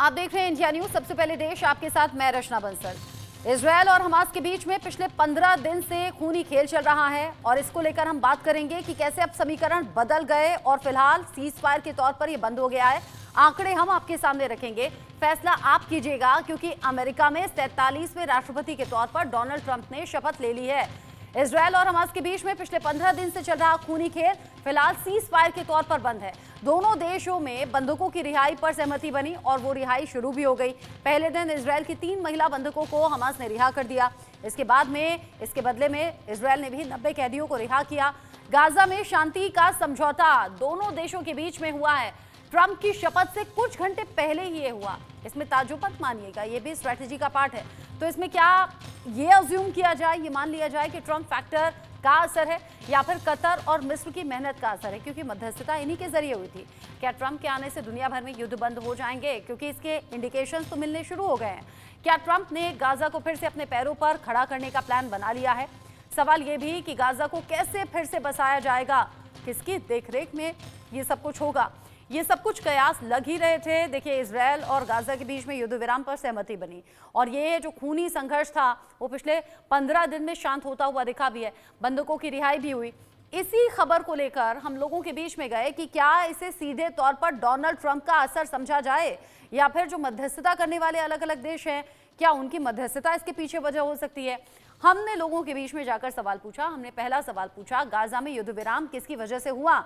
आप देख रहे हैं इंडिया न्यूज। सबसे पहले देश आपके साथ मैं रचना बंसल। इजरायल और हमास के बीच में पिछले 15 दिन से खूनी खेल चल रहा है और इसको लेकर हम बात करेंगे कि कैसे अब समीकरण बदल गए और फिलहाल सीज फायर के तौर पर यह बंद हो गया है। आंकड़े हम आपके सामने रखेंगे, फैसला आप कीजिएगा, क्योंकि अमेरिका में 47वें राष्ट्रपति के तौर पर डोनाल्ड ट्रंप ने शपथ ले ली है। इजरायल और हमास के बीच में पिछले 15 दिन से चल रहा खूनी खेल फिलहाल सीज फायर के तौर पर बंद है। दोनों देशों में बंधकों की रिहाई पर सहमति बनी और वो रिहाई शुरू भी हो गई। पहले दिन इजरायल की 3 महिला बंधकों को हमास ने रिहा कर दिया। इसके बदले में इजरायल ने भी 90 कैदियों को रिहा किया। गाजा में शांति का समझौता दोनों देशों के बीच में हुआ है। ट्रंप की शपथ से कुछ घंटे पहले ही ये हुआ। इसमें ताज्जुब मत मानिएगा, ये भी स्ट्रेटेजी का पार्ट है। तो इसमें क्या ये अज्यूम किया जाए, ये मान लिया जाए कि ट्रंप फैक्टर का असर है या फिर कतर और मिस्र की मेहनत का असर है, क्योंकि मध्यस्थता इन्हीं के जरिए हुई थी। क्या ट्रंप के आने से दुनिया भर में युद्ध बंद हो जाएंगे, क्योंकि इसके इंडिकेशंस तो मिलने शुरू हो गए हैं। क्या ट्रंप ने गाजा को फिर से अपने पैरों पर खड़ा करने का प्लान बना लिया है? सवाल ये भी कि गाजा को कैसे फिर से बसाया जाएगा, किसकी देखरेख में ये सब कुछ होगा। ये सब कुछ कयास लग ही रहे थे। देखिए, इजरायल और गाजा के बीच में युद्ध विराम पर सहमति बनी और ये जो खूनी संघर्ष था वो पिछले 15 दिन में शांत होता हुआ दिखा भी है। बंधकों की रिहाई भी हुई। इसी खबर को लेकर हम लोगों के बीच में गए कि क्या इसे सीधे तौर पर डोनाल्ड ट्रंप का असर समझा जाए या फिर जो मध्यस्थता करने वाले अलग अलग देश हैं, क्या उनकी मध्यस्थता इसके पीछे वजह हो सकती है। हमने लोगों के बीच में जाकर सवाल पूछा। हमने पहला सवाल पूछा, गाजा में युद्ध विराम किसकी वजह से हुआ।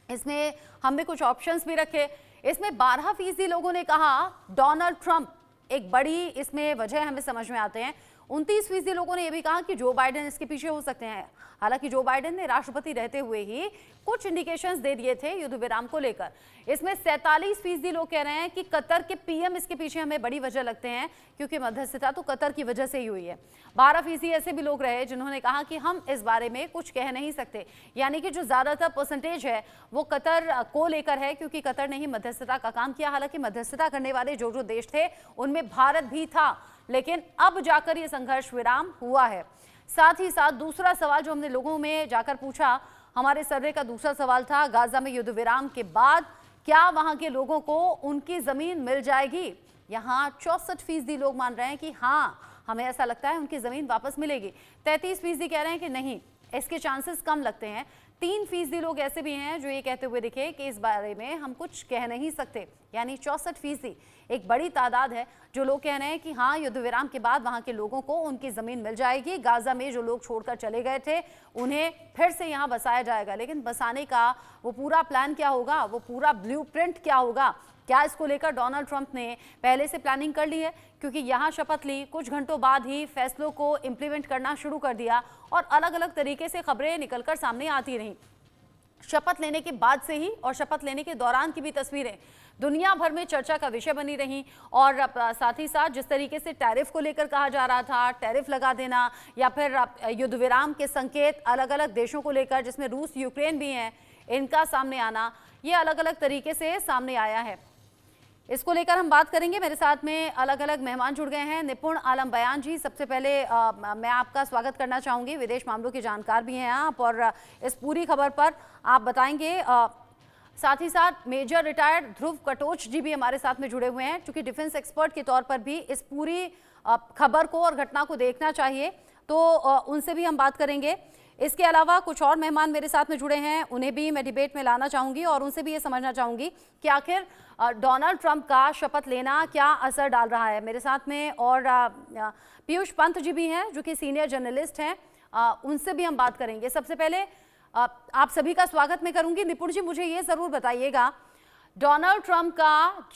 इसमें हमने कुछ ऑप्शंस भी रखे। इसमें 12% लोगों ने कहा डोनाल्ड ट्रंप एक बड़ी इसमें वजह हमें समझ में आते हैं। 29% लोगों ने यह भी कहा कि जो बाइडेन इसके पीछे हो सकते हैं। हालांकि जो बाइडेन ने राष्ट्रपति रहते हुए ही कुछ इंडिकेशंस दे दिए थे युद्ध विराम को लेकर। इसमें 47% लोग कह रहे हैं कि कतर के पीएम इसके पीछे हमें बड़ी वजह लगते हैं, क्योंकि मध्यस्थता तो कतर की वजह से ही हुई है। 12% ऐसे भी लोग रहे जिन्होंने कहा कि हम इस बारे में कुछ कह नहीं सकते, यानी कि जो ज्यादातर परसेंटेज है वो कतर को लेकर है, क्योंकि कतर ने ही मध्यस्थता का काम किया। हालांकि मध्यस्थता करने वाले जो देश थे उनमें भारत भी था, लेकिन अब जाकर ये संघर्ष विराम हुआ है। साथ ही साथ दूसरा सवाल जो हमने लोगों में जाकर पूछा, हमारे सर्वे का दूसरा सवाल था, गाजा में युद्ध विराम के बाद क्या वहां के लोगों को उनकी जमीन मिल जाएगी। यहाँ 64% लोग मान रहे हैं कि हाँ, हमें ऐसा लगता है उनकी जमीन वापस मिलेगी। 33% कह रहे हैं कि नहीं, इसके चांसेस कम लगते हैं। 3% लोग ऐसे भी हैं जो ये कहते हुए दिखे कि इस बारे में हम कुछ कह नहीं सकते, यानी 64%। एक बड़ी तादाद है जो लोग कह रहे हैं कि हाँ, युद्ध विराम के बाद वहां के लोगों को उनकी जमीन मिल जाएगी। गाजा में जो लोग छोड़कर चले गए थे उन्हें फिर से यहाँ बसाया जाएगा। लेकिन बसाने का वो पूरा प्लान क्या होगा, वो पूरा ब्लूप्रिंट क्या होगा, क्या इसको लेकर डोनाल्ड ट्रंप ने पहले से प्लानिंग कर ली है? क्योंकि यहाँ शपथ ली, कुछ घंटों बाद ही फैसलों को इंप्लीमेंट करना शुरू कर दिया और अलग अलग तरीके से खबरें निकलकर सामने आती रहीं। शपथ लेने के बाद से ही और शपथ लेने के दौरान की भी तस्वीरें दुनिया भर में चर्चा का विषय बनी रही। और साथ ही साथ जिस तरीके से टैरिफ को लेकर कहा जा रहा था, टैरिफ लगा देना या फिर युद्ध विराम के संकेत अलग अलग देशों को लेकर, जिसमें रूस यूक्रेन भी हैं, इनका सामने आना, ये अलग अलग तरीके से सामने आया है। इसको लेकर हम बात करेंगे। मेरे साथ में अलग अलग मेहमान जुड़ गए हैं। निपुण आलम बयान जी, सबसे पहले मैं आपका स्वागत करना चाहूंगी। विदेश मामलों के जानकार भी हैं आप और इस पूरी खबर पर आप बताएंगे। साथ ही साथ मेजर रिटायर्ड ध्रुव कटोच जी भी हमारे साथ में जुड़े हुए हैं, क्योंकि डिफेंस एक्सपर्ट के तौर पर भी इस पूरी खबर को और घटना को देखना चाहिए, तो उनसे भी हम बात करेंगे। इसके अलावा कुछ और मेहमान मेरे साथ में जुड़े हैं, उन्हें भी मैं डिबेट में लाना चाहूंगी और उनसे भी ये समझना चाहूंगी कि आखिर डोनाल्ड ट्रंप का शपथ लेना क्या असर डाल रहा है। मेरे साथ में और पीयूष पंत जी भी हैं जो कि सीनियर जर्नलिस्ट हैं, उनसे भी हम बात करेंगे। सबसे पहले आप सभी का स्वागत मैं करूंगी। निपुण जी, मुझे ये जरूर बताइएगा, डोनाल्ड ट्रंप का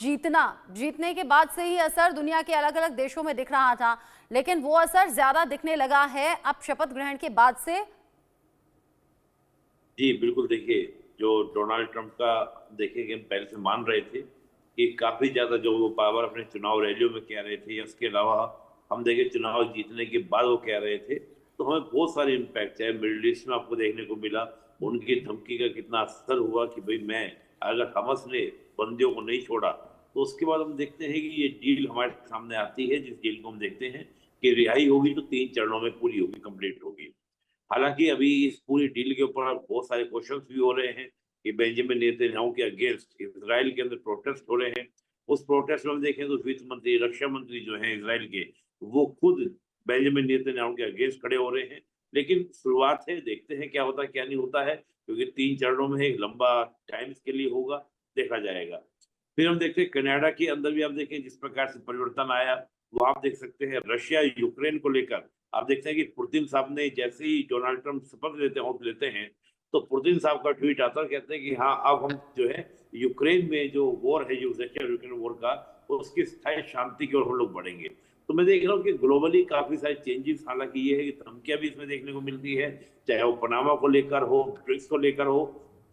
जीतने के बाद से ही असर दुनिया के अलग अलग देशों में दिख रहा था, लेकिन वो असर ज्यादा दिखने लगा है अब शपथ ग्रहण के बाद से। जी बिल्कुल। देखिए, जो डोनाल्ड ट्रंप का देखेंगे, हम पहले से मान रहे थे कि काफी ज्यादा जो वो पावर अपने चुनाव रैलियों में कह रहे थे, या उसके अलावा हम देखें चुनाव जीतने के बाद वो कह रहे थे, तो हमें बहुत सारे इम्पैक्ट है मिडिल ईस्ट में आपको देखने को मिला। उनकी धमकी का कितना असर हुआ कि भाई मैं अगर हमस ने बंदियों को नहीं छोड़ा, तो उसके बाद हम देखते हैं कि ये डील हमारे सामने आती है, जिस डील को हम देखते हैं कि रिहाई होगी तो 3 चरणों में पूरी होगी, कंप्लीट होगी। हालांकि अभी इस पूरी डील के ऊपर बहुत सारे क्वेश्चंस भी हो रहे हैं कि बेंजामिन नेतन्याहू के अगेंस्ट इसराइल के अंदर प्रोटेस्ट हो रहे हैं, उस प्रोटेस्ट में हम देखें तो वित्त मंत्री, रक्षा मंत्री जो हैं इज़राइल के, वो खुद बेंजामिन नेतन्याहू के अगेंस्ट खड़े हो रहे हैं। लेकिन शुरुआत है, देखते हैं क्या होता है, क्या नहीं होता है, क्योंकि 3 चरणों में है, एक लंबा टाइम इसके लिए होगा, देखा जाएगा। फिर हम देखते हैं कनाडा के अंदर भी आप देखें जिस प्रकार से परिवर्तन आया, वो आप देख सकते हैं रशिया यूक्रेन को लेकर। आप देखते हैं कि पुतिन साहब ने जैसे ही डोनाल्ड ट्रंप शपथ लेते हैं, ओथ लेते हैं, तो पुतिन साहब का ट्वीट आता है, कहते हैं कि हाँ, अब हम जो है यूक्रेन में जो वॉर है, जो रशिया यूक्रेन वॉर का, उसकी स्थायी शांति की ओर हम लोग बढ़ेंगे। तो मैं देख रहा हूँ कि ग्लोबली काफी सारे चेंजेस, हालांकि ये है कि धमकियां भी इसमें देखने को मिलती है, चाहे वो पनामा को लेकर हो, ब्रिक्स को लेकर हो,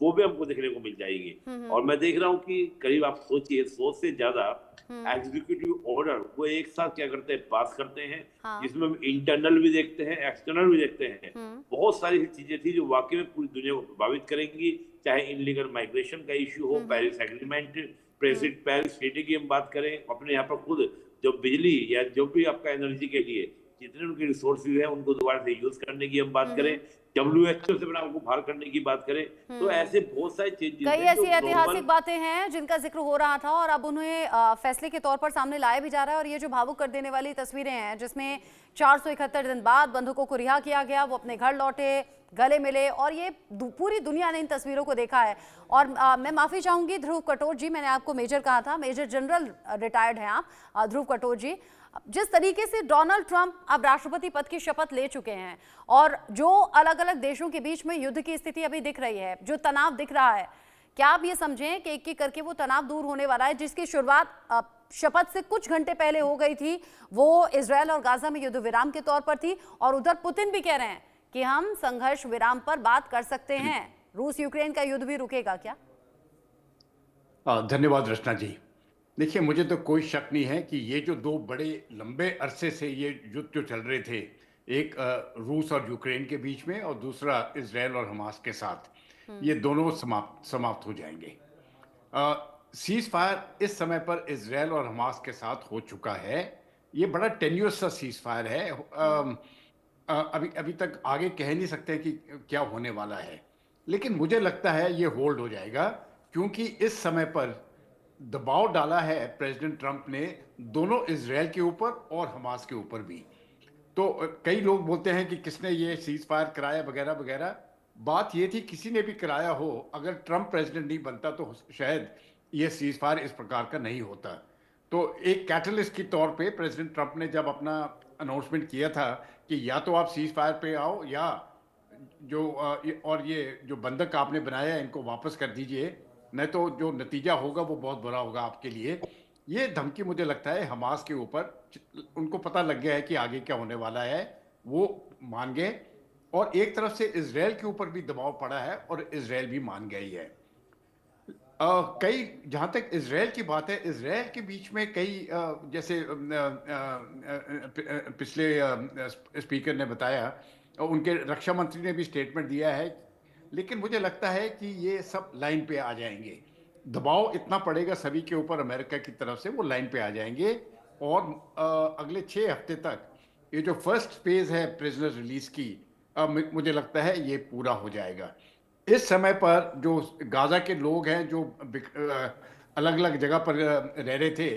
वो भी हमको देखने को मिल जाएगी। और मैं देख रहा हूँ कि करीब आप सोचिए 100 से ज्यादा एग्जीक्यूटिव ऑर्डर वो एक साथ क्या करते हैं, पास करते हैं, हाँ। जिसमें हम इंटरनल भी देखते हैं, एक्सटर्नल भी देखते हैं। बहुत सारी चीजें थी जो वाकई में पूरी दुनिया को प्रभावित करेंगी, चाहे इनलीगल माइग्रेशन का इश्यू हो, पेरिस एग्रीमेंट, पेरिस ट्रीटी की हम बात करें, अपने यहाँ पर खुद जो बिजली या जो भी आपका एनर्जी के लिए जितने उनके रिसोर्सेज हैं उनको दोबारा से यूज करने की हम बात करें, WHO से अपने आपको बाहर करने की बात करें, तो ऐसे बहुत सारे चेंजेस कई हैं जो ऐसी ऐतिहासिक ग्लोबल। बातें हैं जिनका जिक्र हो रहा था और अब उन्हें फैसले के तौर पर सामने लाया भी जा रहा है। और ये जो भावुक कर देने वाली तस्वीरें हैं जिसमें 471 दिन बाद बंधुकों को रिहा किया गया, वो अपने घर लौटे, गले मिले, और ये पूरी दुनिया ने इन तस्वीरों को देखा है। और मैं माफी चाहूंगी ध्रुव कटोच जी, मैंने आपको मेजर कहा था, मेजर जनरल रिटायर्ड हैं आप, ध्रुव कटोच जी। जिस तरीके से डोनाल्ड ट्रंप अब राष्ट्रपति पद की शपथ ले चुके हैं और जो अलग अलग देशों के बीच में युद्ध की स्थिति अभी दिख रही है, जो तनाव दिख रहा है, क्या आप ये समझें कि एक एक करके वो तनाव दूर होने वाला है, जिसकी शुरुआत शपथ से कुछ घंटे पहले हो गई थी, वो इजरायल और गाजा में युद्ध विराम के तौर पर थी, और उधर पुतिन भी कह रहे हैं कि हम संघर्ष विराम पर बात कर सकते हैं, रूस यूक्रेन का युद्ध भी रुकेगा क्या? धन्यवाद रचना जी। देखिए, मुझे तो कोई शक नहीं है कि ये जो दो बड़े लंबे अरसे से ये युद्ध जो चल रहे थे, एक रूस और यूक्रेन के बीच में और दूसरा इजराइल और हमास के साथ, ये दोनों समाप्त हो जाएंगे। सीज फायर इस समय पर इजराइल और हमास के साथ हो चुका है। ये बड़ा टेन्यूअस सा सीज फायर है। अभी अभी तक आगे कह नहीं सकते कि क्या होने वाला है, लेकिन मुझे लगता है ये होल्ड हो जाएगा, क्योंकि इस समय पर दबाव डाला है प्रेसिडेंट ट्रंप ने दोनों इजराइल के ऊपर और हमास के ऊपर भी। तो कई लोग बोलते हैं कि किसने ये सीज फायर कराया वगैरह वगैरह। बात ये थी, किसी ने भी कराया हो, अगर ट्रंप प्रेसिडेंट नहीं बनता तो शायद ये सीज फायर इस प्रकार का नहीं होता। तो एक कैटलिस्ट के तौर पे प्रेसिडेंट ट्रंप ने जब अपना अनाउंसमेंट किया था कि या तो आप सीज फायर पे आओ, या और ये जो बंधक आपने बनाया है इनको वापस कर दीजिए, नहीं तो जो नतीजा होगा वो बहुत बुरा होगा आपके लिए। ये धमकी मुझे लगता है हमास के ऊपर, उनको पता लग गया है कि आगे क्या होने वाला है, वो मान गए। और एक तरफ से इजराइल के ऊपर भी दबाव पड़ा है और इजराइल भी मान गई है। कई, जहाँ तक इजराइल की बात है, इजराइल के बीच में कई जैसे पिछले स्पीकर ने बताया, उनके रक्षा मंत्री ने भी स्टेटमेंट दिया है, लेकिन मुझे लगता है कि ये सब लाइन पे आ जाएंगे। दबाव इतना पड़ेगा सभी के ऊपर अमेरिका की तरफ से, वो लाइन पे आ जाएंगे। और अगले 6 हफ्ते तक ये जो फर्स्ट फेज है प्रिजनर रिलीज की, मुझे लगता है ये पूरा हो जाएगा। इस समय पर जो गाजा के लोग हैं जो अलग अलग जगह पर रह रहे थे,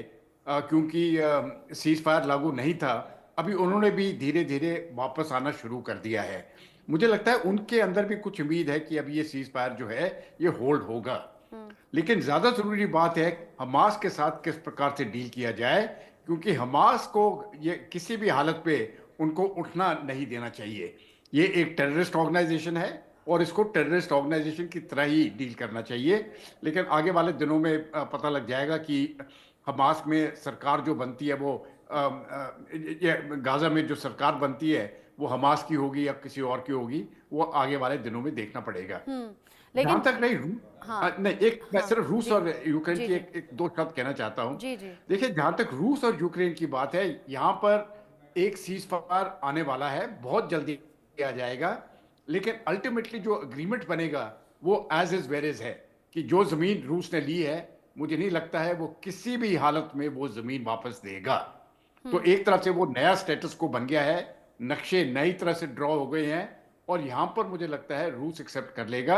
क्योंकि सीज फायर लागू नहीं था, अभी उन्होंने भी धीरे धीरे वापस आना शुरू कर दिया है। मुझे लगता है उनके अंदर भी कुछ उम्मीद है कि अभी ये सीज फायर जो है ये होल्ड होगा। लेकिन ज्यादा जरूरी बात है हमास के साथ किस प्रकार से डील किया जाए, क्योंकि हमास को ये किसी भी हालत पे उनको उठना नहीं देना चाहिए। ये एक टेररिस्ट ऑर्गेनाइजेशन है और इसको टेररिस्ट ऑर्गेनाइजेशन की तरह ही डील करना चाहिए। लेकिन आगे वाले दिनों में पता लग जाएगा कि हमास में सरकार जो बनती है वो गाजा में जो सरकार बनती है वो हमास की होगी या किसी और की होगी, वो आगे वाले दिनों में देखना पड़ेगा। लेकिन जहां तक नहीं नहीं, मैं सिर्फ रूस जी, और यूक्रेन जी, की जी, एक दो शब्द कहना चाहता हूं। जी, जी, देखिए, जहां तक रूस और यूक्रेन की बात है, यहाँ पर एक सीज फायर आने वाला है, बहुत जल्दी किया जाएगा। लेकिन अल्टीमेटली जो अग्रीमेंट बनेगा वो एज इज वेर इज है, कि जो जमीन रूस ने ली है, मुझे नहीं लगता है वो किसी भी हालत में वो जमीन वापस देगा। तो एक तरह से वो नया स्टेटस को बन गया है, नक्शे नई तरह से ड्रॉ हो गए हैं, और यहां पर मुझे लगता है रूस एक्सेप्ट कर लेगा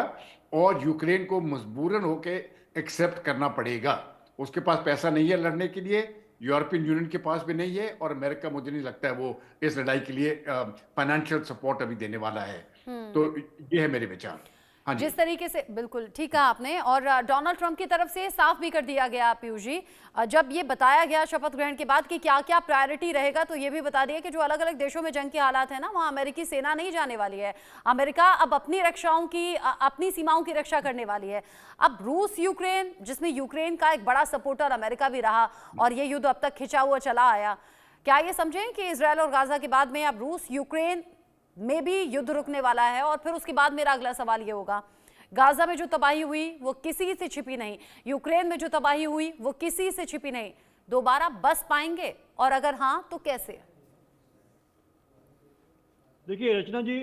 और यूक्रेन को मजबूरन होके एक्सेप्ट करना पड़ेगा। उसके पास पैसा नहीं है लड़ने के लिए, यूरोपियन यूनियन के पास भी नहीं है, और अमेरिका मुझे नहीं लगता है वो इस लड़ाई के लिए फाइनेंशियल सपोर्ट अभी देने वाला है। तो ये है मेरे विचार। हाँ जी। जिस तरीके से, बिल्कुल ठीक कहा आपने। और डोनाल्ड ट्रंप की तरफ से साफ भी कर दिया गया पीयूष जी, जब ये बताया गया शपथ ग्रहण के बाद कि क्या क्या प्रायोरिटी रहेगा, तो ये भी बता दिया कि जो अलग अलग देशों में जंग के हालात है ना, वहां अमेरिकी सेना नहीं जाने वाली है। अमेरिका अब अपनी रक्षाओं की, अपनी सीमाओं की रक्षा करने वाली है। अब रूस यूक्रेन, जिसमें यूक्रेन का एक बड़ा सपोर्टर अमेरिका भी रहा और ये युद्ध अब तक खिंचा हुआ चला आया, क्या ये समझें कि इसराइल और गाजा के बाद में अब रूस यूक्रेन में भी युद्ध रुकने वाला है? और फिर उसके बाद मेरा अगला सवाल ये होगा, गाजा में जो तबाही हुई वो किसी से छिपी नहीं, यूक्रेन में जो तबाही हुई वो किसी से छिपी नहीं, दोबारा बस पाएंगे? और अगर हाँ तो कैसे? देखिए रचना जी,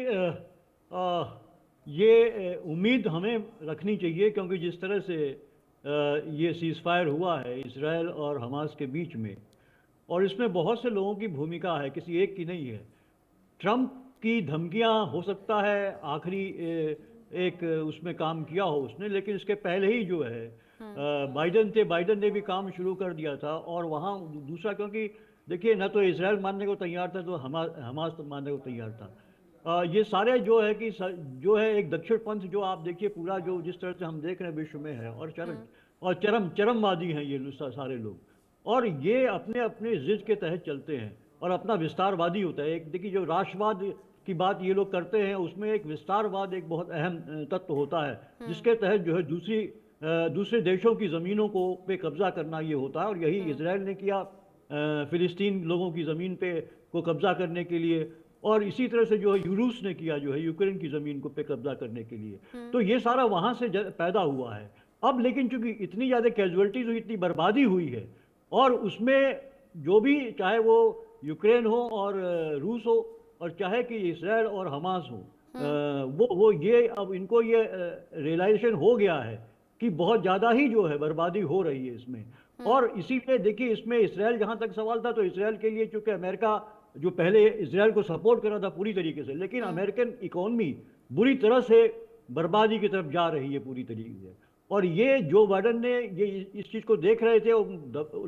ये उम्मीद हमें रखनी चाहिए, क्योंकि जिस तरह से ये सीज फायर हुआ है इसराइल और हमास के बीच में, और इसमें बहुत से लोगों की भूमिका है, किसी एक की नहीं है। ट्रंप की धमकियां हो सकता है आखिरी एक उसमें काम किया हो उसने, लेकिन इसके पहले ही जो है बाइडन ने भी काम शुरू कर दिया था। और वहाँ दूसरा, क्योंकि देखिए न तो इसराइल मानने को तैयार था, तो हमास तो मानने को तैयार था। ये सारे जो है कि जो है एक दक्षिण पंथ, जो आप देखिए पूरा जो जिस तरह से हम देख रहे हैं विश्व में है, और चरमवादी हैं ये सारे लोग, और ये अपने अपने जिद के तहत चलते हैं और अपना विस्तारवादी होता है। एक देखिए जो राष्ट्रवाद की बात ये लोग करते हैं, उसमें एक विस्तारवाद एक बहुत अहम तत्व होता है, जिसके तहत जो है दूसरे देशों की ज़मीनों को पे कब्जा करना ये होता है। और यही इसराइल ने किया फिलिस्तीन लोगों की ज़मीन पे को कब्जा करने के लिए, और इसी तरह से जो है रूस ने किया जो है यूक्रेन की ज़मीन को पे कब्जा करने के लिए। तो ये सारा वहाँ से पैदा हुआ है। अब लेकिन चूंकि इतनी ज़्यादा कैजुअलिटीज हुई, इतनी बर्बादी हुई है, और उसमें जो भी, चाहे वो यूक्रेन हो और रूस हो, और चाहे कि इसराइल और हमास हो, वो ये अब इनको ये रियलाइजेशन हो गया है कि बहुत ज़्यादा ही जो है बर्बादी हो रही है इसमें। और इसीलिए देखिए इसमें इसराइल, जहाँ तक सवाल था, तो इसराइल के लिए चूंकि अमेरिका जो पहले इसराइल को सपोर्ट कर रहा था पूरी तरीके से, लेकिन अमेरिकन इकोनॉमी बुरी तरह से बर्बादी की तरफ जा रही है पूरी तरीके से। और ये जो बाइडन ने ये इस चीज़ को देख रहे थे,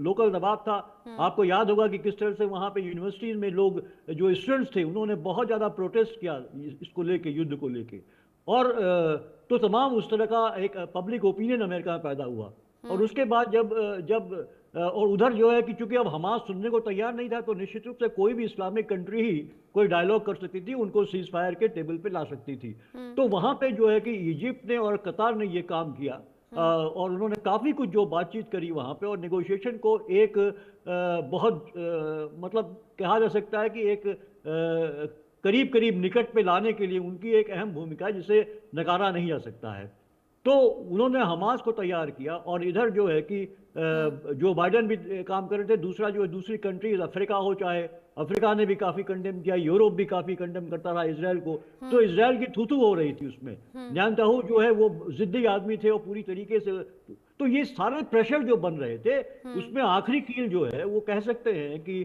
लोकल दबाव था। आपको याद होगा कि किस तरह से वहाँ पे यूनिवर्सिटीज़ में लोग जो स्टूडेंट्स थे उन्होंने बहुत ज़्यादा प्रोटेस्ट किया इसको लेके, युद्ध को लेके। और तो तमाम उस तरह का एक पब्लिक ओपिनियन अमेरिका में पैदा हुआ। और उसके बाद जब और उधर जो है कि चूंकि अब हमास सुनने को तैयार नहीं था, तो निश्चित रूप से कोई भी इस्लामिक कंट्री ही कोई डायलॉग कर सकती थी, उनको सीज फायर के टेबल पे ला सकती थी। तो वहाँ पे जो है कि इजिप्ट ने और कतार ने ये काम किया, और उन्होंने काफ़ी कुछ जो बातचीत करी वहाँ पे, और नेगोशिएशन को एक बहुत मतलब कहा जा सकता है कि एक करीब करीब निकट पे लाने के लिए उनकी एक अहम भूमिका है, जिसे नकारा नहीं जा सकता है। तो उन्होंने हमास को तैयार किया, और इधर जो है कि जो बाइडन भी काम कर रहे थे, दूसरा जो है दूसरी कंट्रीज, अफ्रीका हो, चाहे अफ्रीका ने भी काफ़ी कंडेम किया, यूरोप भी काफ़ी कंडेम करता रहा इसराइल को। तो इसराइल की थू हो रही थी उसमें। नेतन्याहू जो है वो जिद्दी आदमी थे, वो पूरी तरीके से। तो ये सारे प्रेशर जो बन रहे थे, उसमें आखिरी कील जो है वो कह सकते हैं कि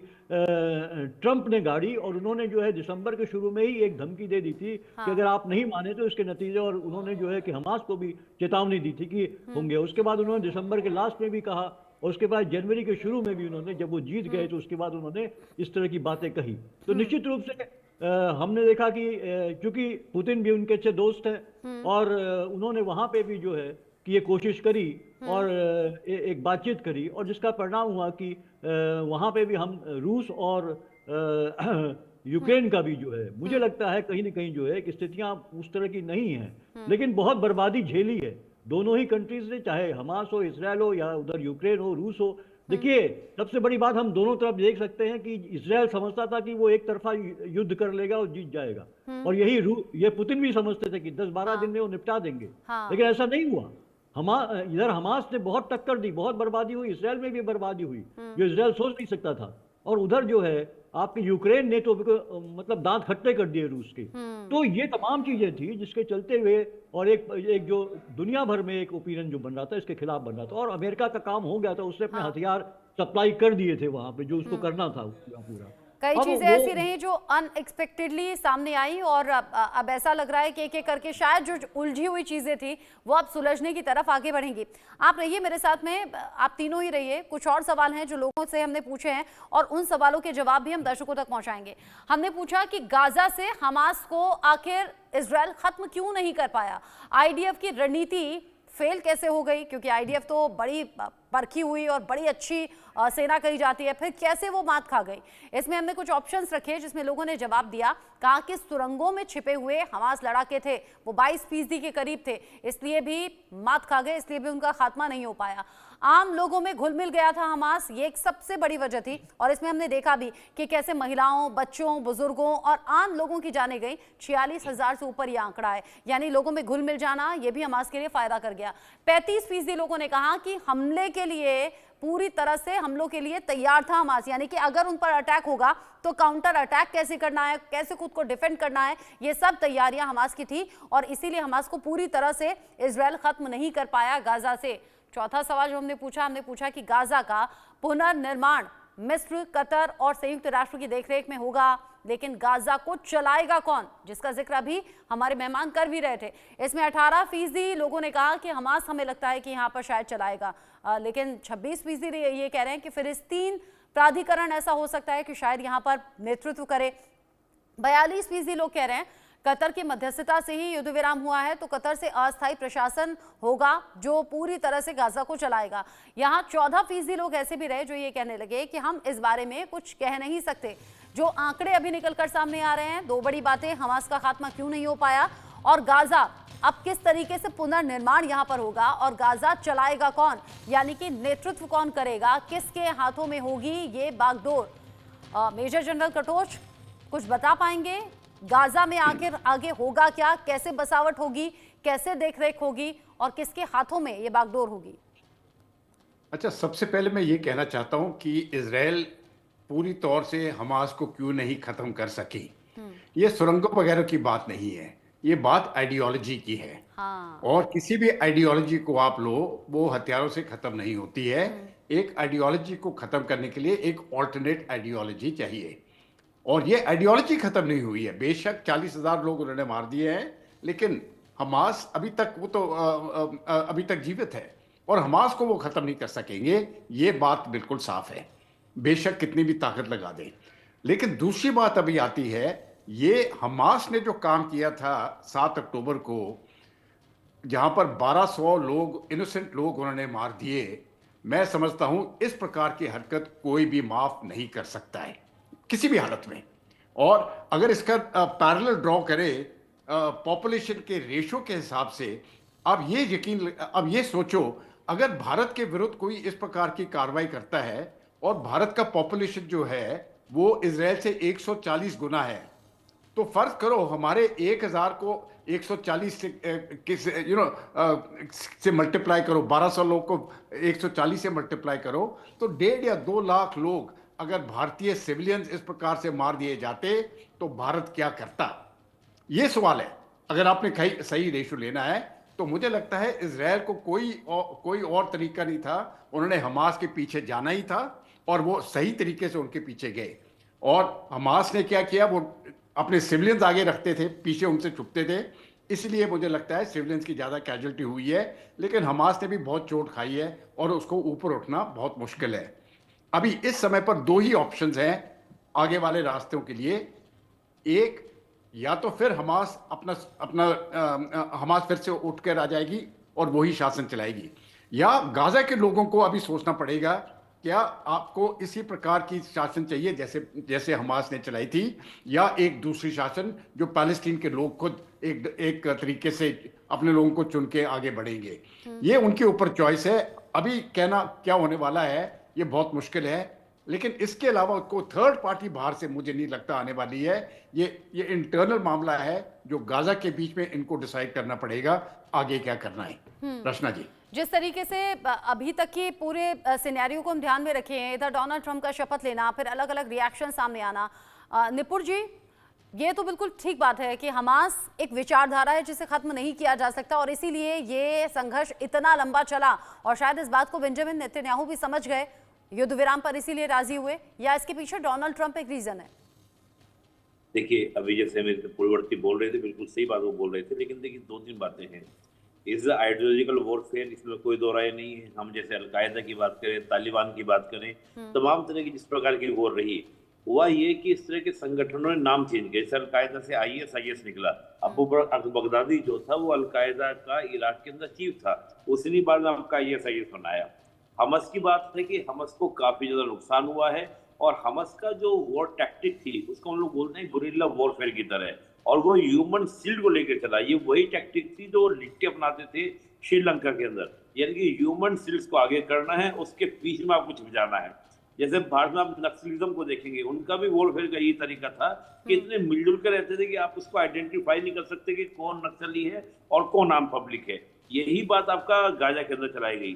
ट्रंप ने गाड़ी, और उन्होंने जो है दिसंबर के शुरू में ही एक धमकी दे दी थी कि अगर आप नहीं माने तो इसके नतीजे, और उन्होंने जो है कि हमास को भी चेतावनी दी थी कि होंगे। उसके बाद उन्होंने दिसंबर के लास्ट में भी कहा, और उसके बाद जनवरी के शुरू में भी उन्होंने, जब वो जीत गए तो उसके बाद उन्होंने इस तरह की बातें कही। तो निश्चित रूप से हमने देखा कि चूंकि पुतिन भी उनके अच्छे दोस्त हैं, और उन्होंने वहाँ पे भी जो है कि ये कोशिश करी और एक बातचीत करी, और जिसका परिणाम हुआ कि वहाँ पे भी हम रूस और यूक्रेन का भी जो है, मुझे लगता है कहीं ना कहीं जो है कि स्थितियाँ उस तरह की नहीं हैं, लेकिन बहुत बर्बादी झेली है दोनों ही कंट्रीज ने, चाहे हमास हो, इसराइल हो, या उधर यूक्रेन हो, रूस हो। देखिए सबसे बड़ी बात हम दोनों तरफ देख सकते हैं कि इसराइल समझता था कि वो एक तरफा युद्ध कर लेगा और जीत जाएगा, और ये पुतिन भी समझते थे कि 10-12 दिन में वो निपटा देंगे। लेकिन ऐसा नहीं हुआ। इधर हमास ने बहुत टक्कर दी, बहुत बर्बादी हुई, इसराइल में भी बर्बादी हुई जो इसराइल सोच नहीं सकता था। और उधर जो है आपके यूक्रेन ने तो मतलब दांत खट्टे कर दिए रूस के। तो ये तमाम चीजें थी जिसके चलते हुए, और एक जो दुनिया भर में एक ओपिनियन जो बन रहा था इसके खिलाफ बन रहा था, और अमेरिका का काम हो गया था, उसने अपने हथियार सप्लाई कर दिए थे वहां पे जो उसको करना था पूरा। कई अब चीजें वो- ऐसी रही जो अनएक्सपेक्टेडली सामने आई और अब ऐसा लग रहा है कि एक एक करके शायद जो उलझी हुई चीजें थी वो अब सुलझने की तरफ आगे बढ़ेंगी। आप रहिए मेरे साथ में, आप तीनों ही रहिए। कुछ और सवाल हैं जो लोगों से हमने पूछे हैं और उन सवालों के जवाब भी हम दर्शकों तक पहुंचाएंगे। हमने पूछा कि गाजा से हमास को आखिर इजरायल खत्म क्यों नहीं कर पाया, आईडीएफ की रणनीति फेल कैसे हो गई, क्योंकि आईडीएफ तो बड़ी परखी हुई और बड़ी अच्छी सेना कही जाती है, फिर कैसे वो मात खा गई। इसमें हमने कुछ ऑप्शंस रखे जिसमें लोगों ने जवाब दिया, कहा कि सुरंगों में छिपे हुए हमास लड़ाके थे, वो 22% के करीब थे, इसलिए भी मात खा गए, इसलिए भी उनका खात्मा नहीं हो पाया। आम लोगों में घुल मिल गया था हमास, ये एक सबसे बड़ी वजह थी। और इसमें हमने देखा भी कि कैसे महिलाओं, बच्चों, बुजुर्गों और आम लोगों की जाने गई। 46,000 से ऊपर ये आंकड़ा है, यानी लोगों में घुल मिल जाना ये भी हमास के लिए फायदा कर गया। 35% लोगों ने कहा कि हमले के लिए पूरी तरह से हमलों के लिए तैयार था हमास, यानी कि अगर उन पर अटैक होगा तो काउंटर अटैक कैसे करना है, कैसे खुद को डिफेंड करना है, ये सब तैयारियां हमास की थी और इसीलिए हमास को पूरी तरह से इजरायल खत्म नहीं कर पाया गाजा से। चौथा सवाल जो हमने पूछा कि गाजा का पुनर्निर्माण मिस्र, कतर और संयुक्त राष्ट्र की देखरेख में होगा, लेकिन गाजा को चलाएगा कौन, जिसका जिक्र अभी हमारे मेहमान कर भी रहे थे। इसमें 18% लोगों ने कहा कि हमास हमें लगता है कि यहाँ पर शायद चलाएगा, लेकिन 26% ये कह रहे हैं कि फिलिस्तीन प्राधिकरण ऐसा हो सकता है कि शायद यहाँ पर नेतृत्व करे। 42% लोग कह रहे हैं कतर की मध्यस्थता से ही युद्ध विराम हुआ है, तो कतर से अस्थायी प्रशासन होगा जो पूरी तरह से गाजा को चलाएगा। यहाँ 14% लोग ऐसे भी रहे जो ये कहने लगे कि हम इस बारे में कुछ कह नहीं सकते। जो आंकड़े अभी निकलकर सामने आ रहे हैं, दो बड़ी बातें, हमास का खात्मा क्यों नहीं हो पाया और गाजा अब किस तरीके से पुनर्निर्माण यहाँ पर होगा और गाजा चलाएगा कौन, यानी कि नेतृत्व कौन करेगा, किसके हाथों में होगी ये बागडोर। मेजर जनरल कटोच कुछ बता पाएंगे गाजा में आखिर आगे होगा क्या, कैसे बसावट होगी, कैसे देखरेख होगी और किसके हाथों में ये बागडोर होगी? अच्छा, सबसे पहले मैं ये कहना चाहता हूं कि इजराइल पूरी तौर से हमास को क्यों नहीं खत्म कर सकी। ये सुरंगों वगैरह की बात नहीं है, ये बात आइडियोलॉजी की है। हाँ। और किसी भी आइडियोलॉजी को आप लो, वो हथियारों से खत्म नहीं होती है। एक आइडियोलॉजी को खत्म करने के लिए एक ऑल्टरनेट आइडियोलॉजी चाहिए और ये आइडियोलॉजी खत्म नहीं हुई है। बेशक 40,000 लोग उन्होंने मार दिए हैं, लेकिन हमास अभी तक वो तो अभी तक जीवित है और हमास को वो खत्म नहीं कर सकेंगे, ये बात बिल्कुल साफ है, बेशक कितनी भी ताकत लगा दें। लेकिन दूसरी बात अभी आती है, ये हमास ने जो काम किया था 7 अक्टूबर को, जहां पर 1200 लोग, इनोसेंट लोग उन्होंने मार दिए, मैं समझता हूं इस प्रकार की हरकत कोई भी माफ नहीं कर सकता है किसी भी हालत में। और अगर इसका पैरेलल ड्रॉ करें पॉपुलेशन के रेशो के हिसाब से, अब ये सोचो, अगर भारत के विरुद्ध कोई इस प्रकार की कार्रवाई करता है और भारत का पॉपुलेशन जो है वो इजराइल से 140 गुना है, तो फर्ज करो हमारे 1000 को 140 से मल्टीप्लाई करो, 1200 लोग को 140 से मल्टीप्लाई करो, तो 1.5 या 2 लाख लोग अगर भारतीय सिविलियंस इस प्रकार से मार दिए जाते तो भारत क्या करता, ये सवाल है। अगर आपने सही रेशो लेना है तो मुझे लगता है इजराइल को कोई और तरीका नहीं था, उन्होंने हमास के पीछे जाना ही था और वो सही तरीके से उनके पीछे गए। और हमास ने क्या किया, वो अपने सिविलियंस आगे रखते थे, पीछे उनसे छुपते थे, इसलिए मुझे लगता है सिविलियंस की ज़्यादा कैजुअल्टी हुई है। लेकिन हमास ने भी बहुत चोट खाई है और उसको ऊपर उठना बहुत मुश्किल है। अभी इस समय पर 2 ही ऑप्शंस हैं आगे वाले रास्तों के लिए। एक, या तो फिर हमास हमास फिर से उठ कर आ जाएगी और वही शासन चलाएगी, या गाजा के लोगों को अभी सोचना पड़ेगा, क्या आपको इसी प्रकार की शासन चाहिए जैसे हमास ने चलाई थी, या एक दूसरी शासन जो पैलेस्टीन के लोग खुद एक तरीके से अपने लोगों को चुन के आगे बढ़ेंगे। ये उनके ऊपर चॉइस है। अभी कहना क्या होने वाला है ये बहुत मुश्किल है, लेकिन इसके अलावा को थर्ड पार्टी बाहर से मुझे नहीं लगता आने वाली है। ये इंटरनल मामला है जो गाजा के बीच में इनको डिसाइड करना पड़ेगा आगे क्या करना है। रचना जी, जिस तरीके से अभी तक की पूरे सिनेरियो को हम ध्यान में रखे हैं, इधर डोनाल्ड ट्रंप का शपथ लेना, फिर अलग अलग रिएक्शन सामने आना, निपुर जी ये तो बिल्कुल ठीक बात है कि हमास एक विचारधारा है जिसे खत्म नहीं किया जा सकता और इसीलिए ये संघर्ष इतना लंबा चला और शायद इस बात को बेंजामिन नेतन्याहू भी समझ गए युद्ध विराम पर इसीलिए राजी हुए, या इसके पीछे डोनाल्ड ट्रंप एक रीजन है? देखिए, अभी जैसे मेरे पूर्ववर्ती बोल रहे थे, बिल्कुल सही बात वो बोल रहे थे, लेकिन देखिए 2-3 बातें हैं। इज आइडियोलॉजिकल वॉरफेयर, इसमें कोई दो राय नहीं है। हम जैसे अलकायदा की बात करें, तालिबान की बात करें, तमाम तरह की जिस प्रकार की वॉर रही, हुआ ये कि इस तरह के संगठनों ने नाम चेंज किया। जैसे अलकायदा से IS निकला। अबू बकर बगदादी जो था वो अलकायदा का इराक के अंदर चीफ था, उसने बाद में आपका IS बनाया। हमस की बात है कि हमस को काफी ज्यादा नुकसान हुआ है, और हमस का जो वॉर टैक्टिक थी उसको हम लोग बोलते हैं गुरिल्ला वॉरफेयर की तरह, और वो ह्यूमन शील्ड को लेकर चला। ये वही टैक्टिक थी जो लिट्टे अपनाते थे श्रीलंका के अंदर, यानी कि ह्यूमन शील्ड्स को आगे करना है, उसके बीच में आपको छिप जाना है। जैसे भारत में आप नक्सलिज्म को देखेंगे, उनका भी वॉरफेयर का यही तरीका था कि इतने मिलजुल कर रहते थे कि आप उसको आइडेंटिफाई नहीं कर सकते कि कौन नक्सली है और कौन आम पब्लिक है। यही बात आपका गाजा के अंदर चलाई गई।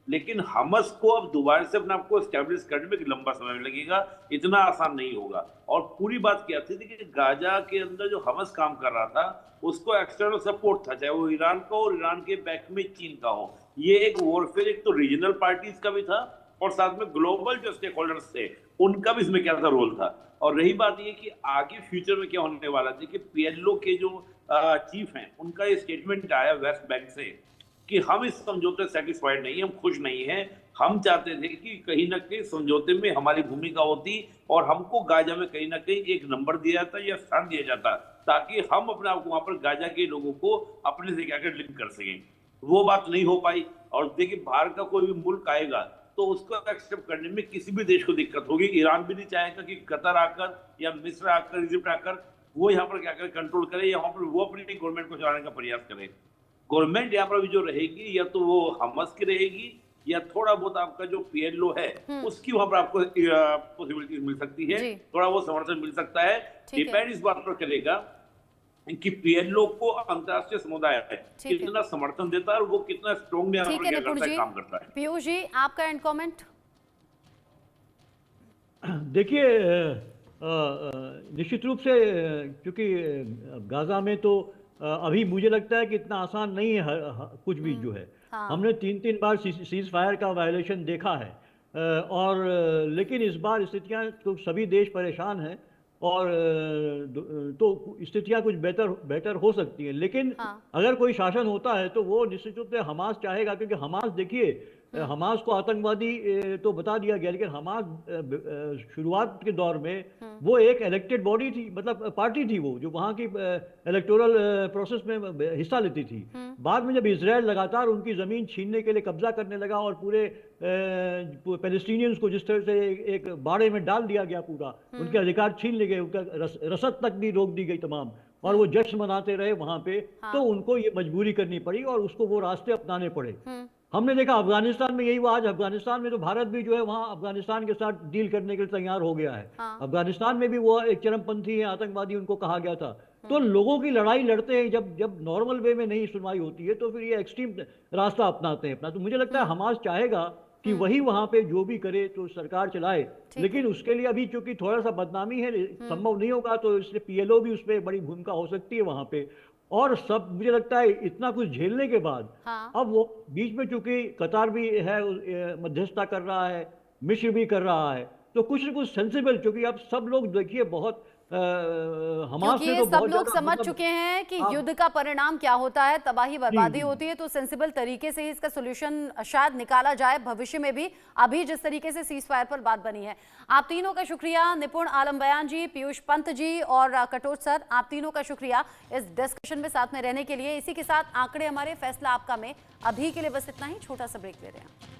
लेकिन हमस को अब दोबारा से अपने आपको एस्टेब्लिश करने में लंबा समय लगेगा, इतना आसान नहीं होगा। और पूरी बात क्या थी कि गाजा के अंदर जो हमस काम कर रहा था उसको एक्सटर्नल सपोर्ट था, चाहे वो ईरान का हो और ईरान के बैक में चीन का हो। ये एक वॉरफेयर एक तो रीजनल पार्टीज का भी था, और साथ में ग्लोबल जो स्टेक होल्डर्स थे उनका भी इसमें क्या था रोल था। और रही बात ये कि आगे फ्यूचर में क्या होने वाला था कि PLO के जो चीफ हैं उनका ये स्टेटमेंट आया वेस्ट बैंक से कि हम इस समझौते से सेटिस्फाइड नहीं, हम खुश नहीं हैं। हम चाहते थे कि कहीं ना कहीं समझौते में हमारी भूमिका होती और हमको गाजा में कहीं ना कहीं एक नंबर दिया जाता या स्थान दिया जाता, ताकि हम अपने आप को वहां पर गाजा के लोगों को अपने से क्या कर लिंक कर सकें। वो बात नहीं हो पाई। और देखिए, बाहर का कोई भी मुल्क आएगा तो उसको एक्सेप्ट करने में किसी भी देश को दिक्कत होगी। ईरान भी नहीं चाहेगा कि कतर आकर या मिस्र आकर, इजिप्ट आकर वो यहाँ पर क्या करे, कंट्रोल करे, यहाँ पर वो अपनी गवर्नमेंट को चलाने का प्रयास करे। गवर्नमेंट यहाँ पर भी जो रहेगी या तो वो हमस की रहेगी या थोड़ा बहुत आपका जो PLO है उसकी वहां पर आपको पॉसिबिलिटीज मिल सकती है, थोड़ा वो समर्थन मिल सकता है। डिपेंड इस बात पर करेगा कि PLO को अंतर्राष्ट्रीय समुदाय कितना समर्थन देता है और वो कितना स्ट्रॉन्ग काम करता है। पीयूष जी, आपका एंड कमेंट। देखिए, निश्चित रूप से क्योंकि गाजा में तो अभी मुझे लगता है कि इतना आसान नहीं है कुछ भी जो है। हमने 3 बार सीज फायर का वायलेशन देखा है, और लेकिन इस बार स्थितियां तो सभी देश परेशान हैं, और तो स्थितियां कुछ बेहतर हो सकती हैं। लेकिन अगर कोई शासन होता है तो वो निश्चित रूप से हमास चाहेगा, क्योंकि हमास, देखिए, हमास को आतंकवादी तो बता दिया गया, लेकिन हमास शुरुआत के दौर में वो एक इलेक्टेड बॉडी थी, मतलब पार्टी थी वो, जो वहाँ की इलेक्टोरल प्रोसेस में हिस्सा लेती थी। बाद में जब इजराइल लगातार उनकी ज़मीन छीनने के लिए कब्जा करने लगा और पूरे पैलेस्टीनियंस को जिस तरह से एक बाड़े में डाल दिया गया, पूरा उनके अधिकार छीन लिए गए, उनका रसद तक भी रोक दी गई तमाम, और वो जश्न मनाते रहे वहाँ पे, तो उनको ये मजबूरी करनी पड़ी और उसको वो रास्ते अपनाने पड़े। हमने देखा अफगानिस्तान में यही हुआ। आज अफगानिस्तान में तो भारत भी जो है वहाँ अफगानिस्तान के साथ डील करने के लिए तैयार हो गया है। अफगानिस्तान में भी वो एक चरमपंथी है, आतंकवादी उनको कहा गया था। तो लोगों की लड़ाई लड़ते हैं, जब नॉर्मल वे में नहीं सुनवाई होती है तो फिर ये एक्सट्रीम रास्ता अपनाते हैं अपना। तो मुझे लगता है हमास चाहेगा कि वही वहाँ पे जो भी करे तो सरकार चलाए, लेकिन उसके लिए अभी चूंकि थोड़ा सा बदनामी है, संभव नहीं होगा, तो इसलिए PLO भी उसमें बड़ी भूमिका हो सकती है वहाँ पे। और सब मुझे लगता है इतना कुछ झेलने के बाद अब वो बीच में चूंकि कतार भी है, मध्यस्थता कर रहा है, मिस्र भी कर रहा है, तो कुछ न कुछ सेंसिबल, क्योंकि अब सब लोग देखिए बहुत हमास क्योंकि तो सब लोग समझ चुके हैं कि युद्ध का परिणाम क्या होता है, तबाही बर्बादी होती है, तो सेंसिबल तरीके से ही इसका सॉल्यूशन शायद निकाला जाए भविष्य में भी। अभी जिस तरीके से सीज फायर पर बात बनी है, आप तीनों का शुक्रिया, निपुण आलम बयान जी, पीयूष पंत जी और कटोच सर, आप तीनों का शुक्रिया इस डिस्कशन में साथ में रहने के लिए। इसी के साथ आंकड़े हमारे फैसला आपका में अभी के लिए बस इतना ही, छोटा सा ब्रेक ले रहे हैं।